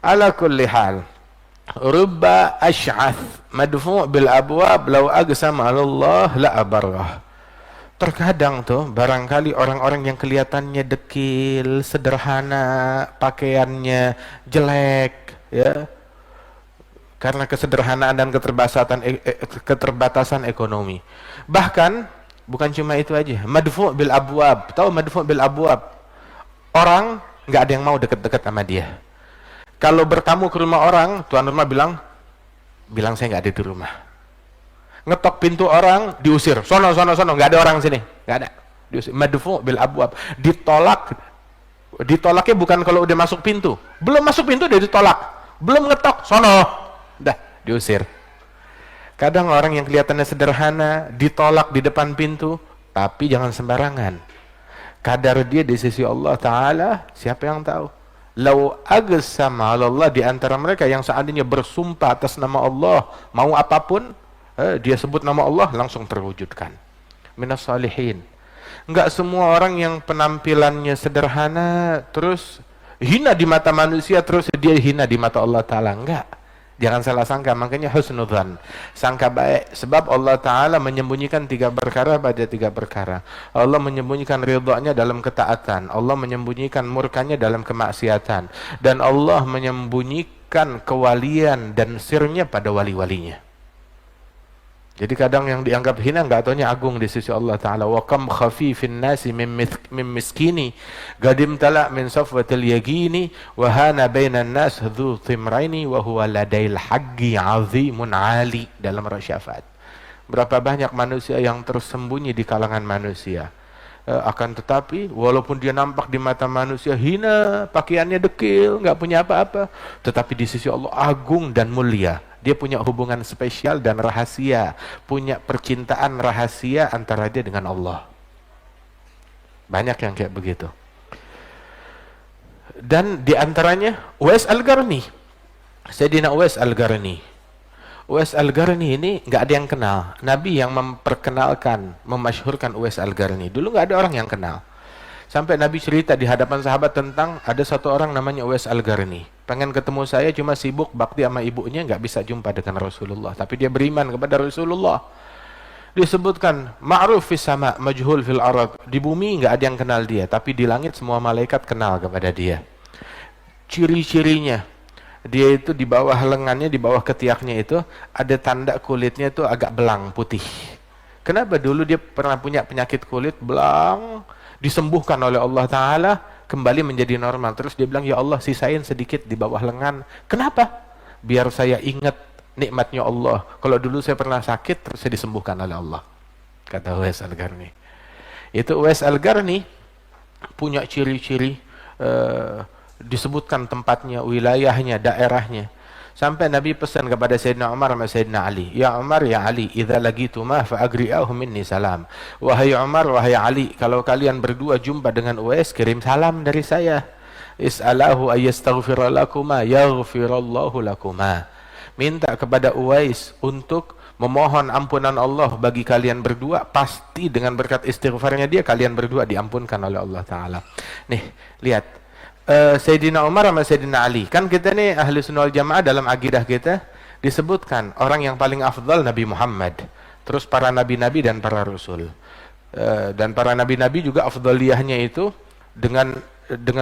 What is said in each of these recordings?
Ala kulli hal, rubba ash'ath madfu' bil abwab law aqsama 'ala Allah la abarrah. Terkadang tuh barangkali orang-orang yang kelihatannya dekil, sederhana, pakaiannya jelek, ya, karena kesederhanaan dan keterbatasan ekonomi. Bahkan bukan cuma itu aja, madfu' bil abwab. Tahu madfu' bil abwab? Orang nggak ada yang mau deket-deket sama dia. Kalau bertamu ke rumah orang, tuan rumah bilang saya nggak ada di rumah. Ngetok pintu orang, diusir. Sono, nggak ada orang sini, nggak ada. Diusir. Madfu' bil abwab. Ditolak. Ditolaknya bukan kalau udah masuk pintu. Belum masuk pintu udah ditolak. Belum ngetok, sono. Dah, diusir. Kadang orang yang kelihatannya sederhana, ditolak di depan pintu, tapi jangan sembarangan. Kadar dia di sisi Allah Ta'ala, siapa yang tahu? Lau aqsama 'ala Allah, di antara mereka yang seandainya bersumpah atas nama Allah, mau apapun, dia sebut nama Allah, langsung terwujudkan. Minas salihin. Enggak semua orang yang penampilannya sederhana, terus hina di mata manusia, terus dia hina di mata Allah Ta'ala. Enggak. Jangan salah sangka, makanya husnudzan, sangka baik. Sebab Allah Ta'ala menyembunyikan 3 perkara pada 3 perkara. Allah menyembunyikan ridhanya dalam ketaatan, Allah menyembunyikan murkanya dalam kemaksiatan, dan Allah menyembunyikan kewalian dan sirnya pada wali-walinya. Jadi kadang yang dianggap hina nggak taunya agung di sisi Allah Ta'ala. Wa kam khafifin nasi min miskini gadim tala min safwatil yagini wa hana bainan nas dhu timraini wa huwa ladail haqqi azimun ali, dalam Rasyafat. Berapa banyak manusia yang tersembunyi di kalangan manusia, akan tetapi walaupun dia nampak di mata manusia hina, pakaiannya dekil, nggak punya apa-apa, tetapi di sisi Allah agung dan mulia. Dia punya hubungan spesial dan rahasia, punya percintaan rahasia antara dia dengan Allah. Banyak yang kayak begitu. Dan diantaranya Uwais Al-Qarni, Sayyidina Uwais Al-Qarni. Uwais Al-Qarni ini nggak ada yang kenal. Nabi yang memperkenalkan, memasyhurkan Uwais Al-Qarni. Dulu nggak ada orang yang kenal. Sampai Nabi cerita di hadapan sahabat tentang ada satu orang namanya Uwais Al-Qarni. Pengen ketemu saya, cuma sibuk bakti sama ibunya, nggak bisa jumpa dengan Rasulullah. Tapi dia beriman kepada Rasulullah. Disebutkan ma'ruf fis sama, majhul fil ard. Di bumi nggak ada yang kenal dia, tapi di langit semua malaikat kenal kepada dia. Ciri-cirinya, dia itu di bawah lengannya, di bawah ketiaknya itu ada tanda kulitnya itu agak belang putih. Kenapa? Dulu dia pernah punya penyakit kulit belang, disembuhkan oleh Allah Ta'ala, kembali menjadi normal. Terus dia bilang, ya Allah sisain sedikit di bawah lengan. Kenapa? Biar saya ingat nikmatnya Allah. Kalau dulu saya pernah sakit, terus saya disembuhkan oleh Allah, kata Uwais Al-Qarni. Itu Uwais Al-Qarni punya ciri-ciri, disebutkan tempatnya, wilayahnya, daerahnya. Sampai Nabi pesan kepada Sayyidina Umar dan Sayyidina Ali, ya Umar, ya Ali, idza lagituma fa agri'ahu minni salam. Wahai Umar, wahai Ali, kalau kalian berdua jumpa dengan Uwais, kirim salam dari saya. Is'alahu ayyastaghfira lakuma yaghfirallahu lakuma. Minta kepada Uwais untuk memohon ampunan Allah bagi kalian berdua, pasti dengan berkat istighfarnya dia, kalian berdua diampunkan oleh Allah Ta'ala. Nih, lihat. Sayyidina Umar sama Sayyidina Ali, kan kita nih ahli sunnah wal jamaah, dalam akidah kita disebutkan orang yang paling afdal Nabi Muhammad, terus para nabi-nabi dan para rasul, dan para nabi-nabi juga afdaliyahnya itu dengan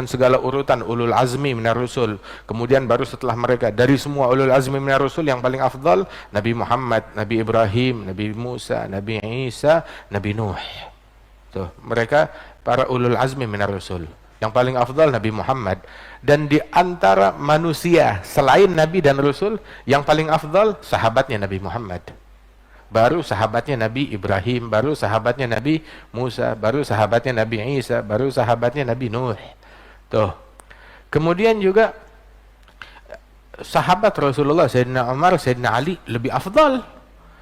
segala urutan ulul azmi minar rusul. Kemudian baru setelah mereka, dari semua ulul azmi minar rusul, yang paling afdal Nabi Muhammad, Nabi Ibrahim, Nabi Musa, Nabi Isa, Nabi Nuh. Tuh, mereka para ulul azmi minar rusul. Yang paling afdal Nabi Muhammad. Dan di antara manusia selain Nabi dan Rasul, yang paling afdal sahabatnya Nabi Muhammad. Baru sahabatnya Nabi Ibrahim, baru sahabatnya Nabi Musa, baru sahabatnya Nabi Isa, baru sahabatnya Nabi Nuh. Tuh. Kemudian juga sahabat Rasulullah, Sayyidina Umar, Sayyidina Ali lebih afdal.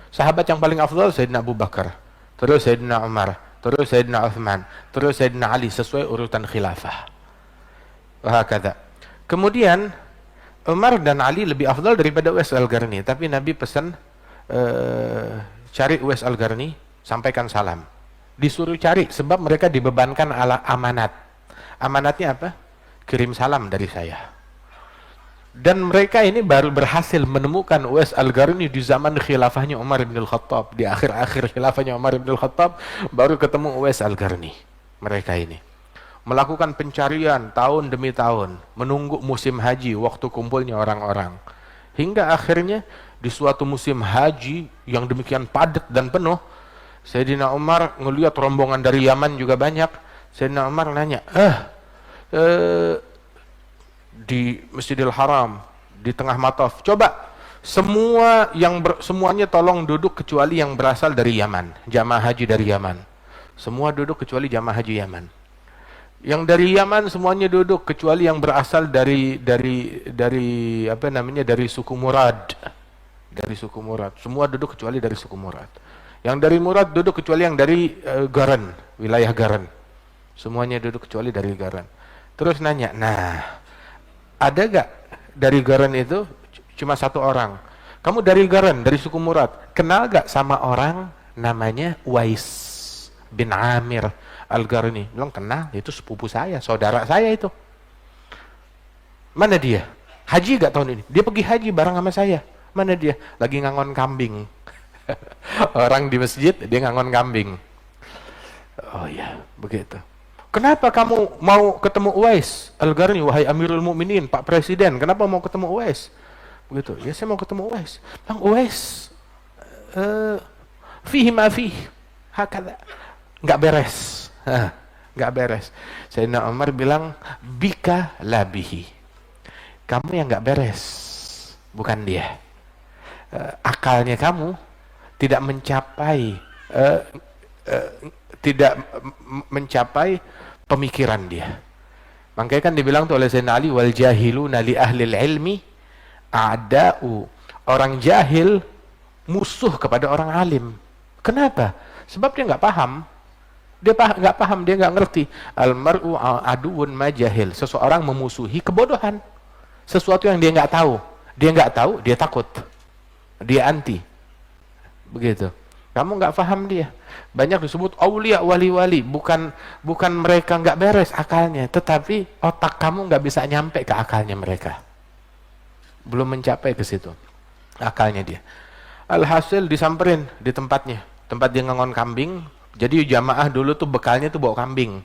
Sahabat yang paling afdal Sayyidina Abu Bakar, terus Sayyidina Umar, terus Sayyidina Uthman, terus Sayyidina Ali, sesuai urutan khilafah. Wahakadha. Kemudian Umar dan Ali lebih afdal daripada Uwais Al-Qarni, tapi Nabi pesan, cari Uwais Al-Qarni, sampaikan salam. Disuruh cari, sebab mereka dibebankan amanat. Amanatnya apa? Kirim salam dari saya. Dan mereka ini baru berhasil menemukan Uwais Al-Qarni di zaman khilafahnya Umar bin Al-Khattab. Di akhir-akhir khilafahnya Umar bin Al-Khattab baru ketemu Uwais Al-Qarni. Mereka ini melakukan pencarian tahun demi tahun, menunggu musim haji, waktu kumpulnya orang-orang. Hingga akhirnya di suatu musim haji yang demikian padat dan penuh, Sayyidina Umar ngelihat rombongan dari Yaman juga banyak. Sayyidina Umar nanya, di Masjidil Haram, di tengah mataf, coba semuanya tolong duduk kecuali yang berasal dari Yaman, jamaah haji dari Yaman. Semua duduk kecuali jamaah haji Yaman. Yang dari Yaman semuanya duduk kecuali yang berasal dari suku Murad. Dari suku Murad. Semua duduk kecuali dari suku Murad. Yang dari Murad duduk kecuali yang dari Garan, wilayah Garan. Semuanya duduk kecuali dari Garan. Terus nanya, nah, ada gak dari Garan itu cuma satu orang? Kamu dari Garan, dari suku Murad, kenal gak sama orang namanya Uwais bin Amir Al-Qarni? Bilang, kenal, itu sepupu saya, saudara saya itu. Mana dia? Haji gak tahun ini? Dia pergi haji bareng sama saya. Mana dia? Lagi ngangon kambing. Orang di masjid, dia ngangon kambing. Oh ya, begitu. Kenapa kamu mau ketemu Uwais Al-Qarni, wahai Amirul Mukminin, Pak Presiden? Kenapa mau ketemu Uwais? Begitu. Ya, saya mau ketemu Uwais. Bang, Uwais fihi ma fihi. Hakada. Enggak beres. Enggak beres. Sayyidina Umar bilang, bika labihi. Kamu yang enggak beres, bukan dia. Akalnya kamu tidak mencapai pemikiran dia. Makanya kan dibilang tuh oleh Sayyidina Ali, wal jahiluna li ahlil ilmi a'da'u. Orang jahil musuh kepada orang alim. Kenapa? Sebab dia nggak paham. Dia nggak paham, dia nggak ngerti. Al-mar'u aduun ma jahil. Seseorang memusuhi kebodohan. Sesuatu yang dia nggak tahu. Dia nggak tahu, dia takut. Dia anti. Begitu. Kamu nggak paham dia. Banyak disebut aulia, wali-wali. Bukan mereka nggak beres akalnya, tetapi otak kamu nggak bisa nyampe ke akalnya mereka. Belum mencapai ke situ akalnya dia. Alhasil disamperin di tempatnya, tempat dia ngangon kambing. Jadi jamaah dulu tuh bekalnya tuh bawa kambing.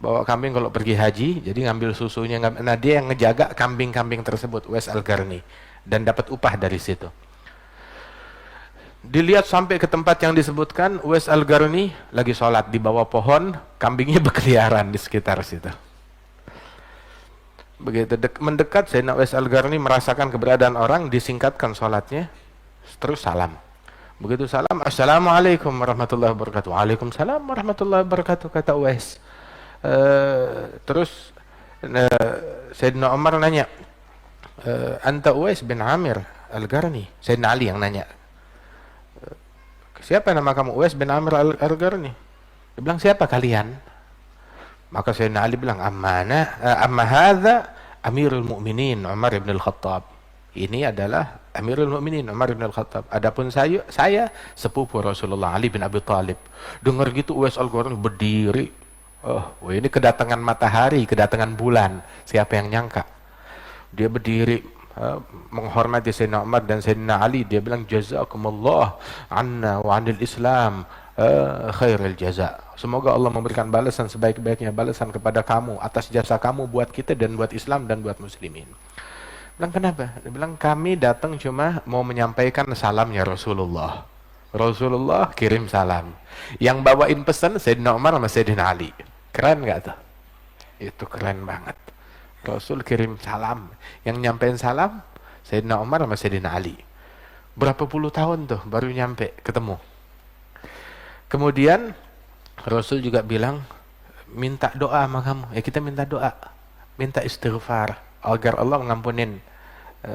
Bawa kambing kalau pergi haji, jadi ngambil susunya. Nah, dia yang ngejaga kambing-kambing tersebut, Uwais Al-Qarni, dan dapat upah dari situ. Dilihat sampai ke tempat yang disebutkan, Uwais Al-Qarni lagi sholat di bawah pohon, kambingnya berkeliaran di sekitar situ. Begitu mendekat, Sayyidina Uwais Al-Qarni merasakan keberadaan orang, disingkatkan sholatnya, terus salam. Begitu salam, assalamualaikum warahmatullahi wabarakatuh. Waalaikumsalam warahmatullahi wabarakatuh, kata Uwais. Terus Sayyidina Umar nanya, anta Uwais bin Amir Al-Qarni. Sayyidina Ali yang nanya, siapa nama kamu? Uwais bin Amir Al-Qarni. Dia bilang, siapa kalian? Maka Sayyidina Ali bilang, amma hadza Amirul Mukminin Umar bin Al-Khattab. Ini adalah Amirul Mukminin Umar bin Al-Khattab. Adapun saya sepupu Rasulullah Ali bin Abi Thalib. Dengar gitu Uwais Al-Qarni berdiri. Oh, ini kedatangan matahari, kedatangan bulan. Siapa yang nyangka? Dia berdiri menghormati Sayyidina Umar dan Sayyidina Ali. Dia bilang, jazakumullah anna wa anil Islam khairul jaza. Semoga Allah memberikan balasan sebaik-baiknya balasan kepada kamu atas jasa kamu buat kita dan buat Islam dan buat muslimin. Bilang, kenapa? Dia bilang, kami datang cuma mau menyampaikan salamnya Rasulullah. Rasulullah kirim salam. Yang bawain pesan Sayyidina Umar sama Sayyidina Ali. Keren gak tuh? Itu keren banget. Rasul kirim salam, yang nyampein salam Sayyidina Umar sama Sayyidina Ali. Berapa puluh tahun tuh baru nyampe ketemu. Kemudian Rasul juga bilang, minta doa sama kamu. Ya, kita minta doa, minta istighfar agar Allah mengampunin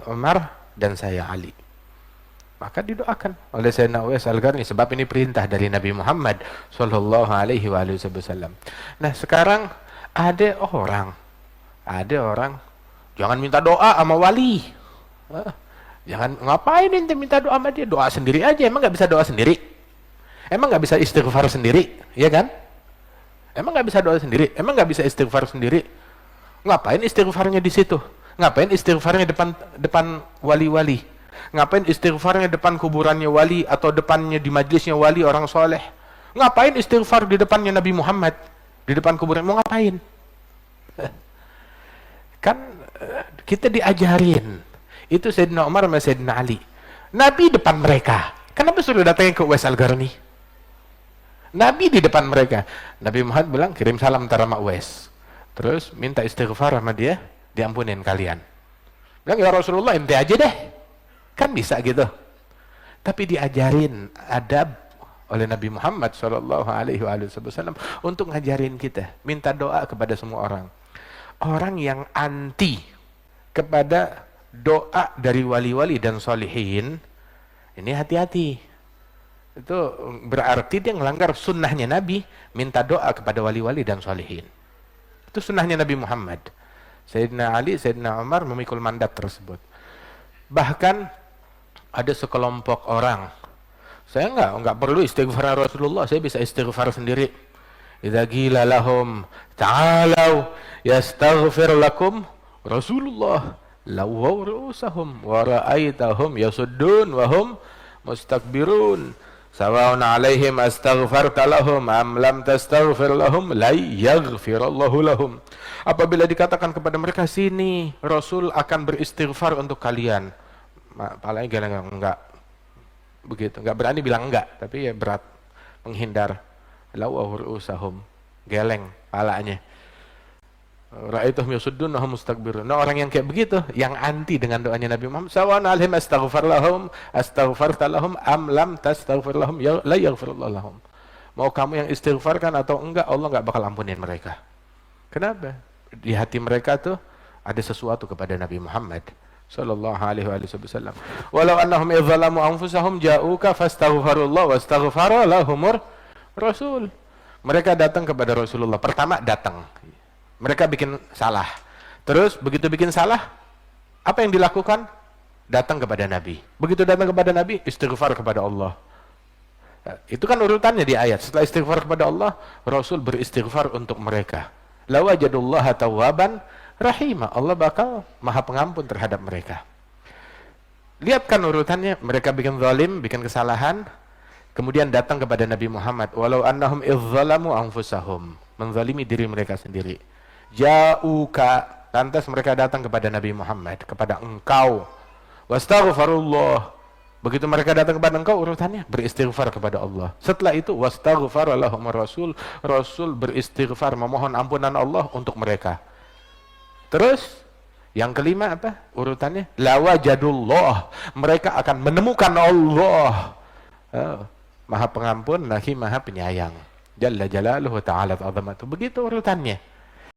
Umar dan saya Ali. Maka didoakan oleh Sayyidina Uwais Al-Qarni, sebab ini perintah dari Nabi Muhammad sallallahu alaihi wasallam. Nah, sekarang ada orang jangan minta doa sama wali. Jangan, ngapain ente minta doa sama dia? Doa sendiri aja. Emang nggak bisa doa sendiri? Emang nggak bisa istighfar sendiri? Iya kan? Emang nggak bisa doa sendiri? Emang nggak bisa istighfar sendiri? Ngapain istighfarnya di situ? Ngapain istighfarnya depan wali-wali? Ngapain istighfarnya depan kuburannya wali atau depannya di majlisnya wali orang soleh? Ngapain istighfar di depannya Nabi Muhammad? Di depan kuburan mau ngapain? Kan kita diajarin. Itu Sayyidina Umar sama Sayyidina Ali. Nabi depan mereka. Kenapa suruh datangin ke Uwais Al-Qarni? Nabi di depan mereka. Nabi Muhammad bilang, kirim salam antara sama Uwais. Terus minta istighfar sama dia, diampunin kalian. Bilang, ya Rasulullah, ente aja deh. Kan bisa gitu. Tapi diajarin adab oleh Nabi Muhammad SAW untuk ngajarin kita. Minta doa kepada semua orang. Orang yang anti kepada doa dari wali-wali dan solihin, ini hati-hati. Itu berarti dia melanggar sunnahnya Nabi, minta doa kepada wali-wali dan solihin. Itu sunnahnya Nabi Muhammad. Sayyidina Ali, Sayyidina Umar memikul mandat tersebut. Bahkan ada sekelompok orang, saya enggak perlu istighfar Rasulullah, saya bisa istighfar sendiri. Idza qila lahum ta'alau yastaghfir lakum Rasulullah lawaw ru'usahum wa ra'aitahum yasuddun wa hum mustakbirun sawa'un 'alaihim astaghfarta lahum am lam tastaghfir lahum la yaghfirallahu lahum. Apabila dikatakan kepada mereka, sini Rasul akan beristighfar untuk kalian, palanya geleng, enggak begitu, enggak berani bilang enggak, tapi ya berat menghindar. Lawaw ru'usahum, geleng palanya. Ra'aituhum yasuddun wa hum mustakbirun. Nah, orang yang kayak begitu, yang anti dengan doanya Nabi Muhammad, sawan alaihim astaghfarta lahum am lam tastaghfir lahum la yaghfirullahu lahum. Mau kamu yang istighfarkan atau enggak, Allah enggak bakal ampunin mereka. Kenapa? Di hati mereka tuh ada sesuatu kepada Nabi Muhammad sallallahu alaihi wasallam. Walau annahum idzalamu anfusahum ja'uka fastaghfirullah wastaghfara lahumur Rasul. Mereka datang kepada Rasulullah. Pertama datang, mereka bikin salah. Terus begitu bikin salah, apa yang dilakukan? Datang kepada Nabi. Begitu datang kepada Nabi, istighfar kepada Allah. Itu kan urutannya di ayat. Setelah istighfar kepada Allah, Rasul beristighfar untuk mereka. La wajadullaha tawwaban rahimah. Allah bakal maha pengampun terhadap mereka. Lihatkan urutannya, mereka bikin zalim, bikin kesalahan, kemudian datang kepada Nabi Muhammad. Walau annahum izzalamu anfusahum, menzalimi diri mereka sendiri. Ja'uka, lantas mereka datang kepada Nabi Muhammad, kepada engkau. Wastaghfarullah, begitu mereka datang kepada engkau, urutannya beristighfar kepada Allah. Setelah itu wastaghfar lahum Rasul, Rasul beristighfar, memohon ampunan Allah untuk mereka. Terus yang kelima apa urutannya? La wajadullah, mereka akan menemukan Allah. Maha pengampun lagi maha penyayang, jalla jalaluhu ta'ala azamatu. Begitu urutannya.